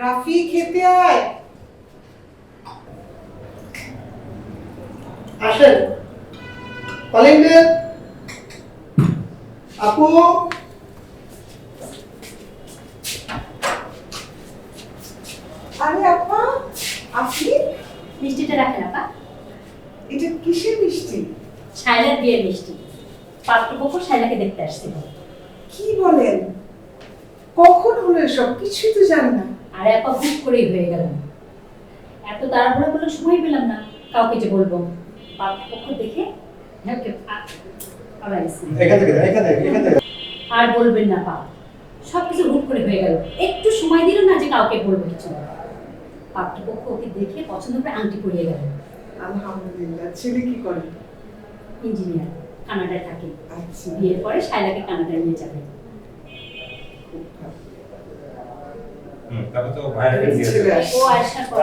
রাফি খেতে আয়। আসেন কলিং বেল। আপু আরে আপা, আপনি? মিষ্টিটা রাখেন আপা। এটা কিসের মিষ্টি? শাইলার বিয়ের মিষ্টি। পাত্রপক্ষ শাইলাকে দেখতে আসছিল। কি বলেন? কখন হলো এসব? কিছুই তো জানি না। আরে আপা হুট করেই হয়ে গেল। এত তাড়াহুড়ো করে সময় পেলাম না কাউকে যে বলবো। পাত্রপক্ষ দেখে এখানে আর বলবেন না পা, সবকিছু হুট করে হয়ে গেল। একটু সময় দিল না যে কাউকে বলবো কিছু। পাত্রপক্ষ ওকে দেখে পছন্দ করে আংটি পরিয়ে গেল। আলহামদুলিল্লাহ। ছেলে কি করে? ইঞ্জিনিয়ার, কানাডায় থাকে। আচ্ছা, বিয়ের পরে শাইলাকে কানাডায় নিয়ে যাবে। খুব ভালো। তারপর তো ভাইয়ের ছেলে আসছে। ও আসার পর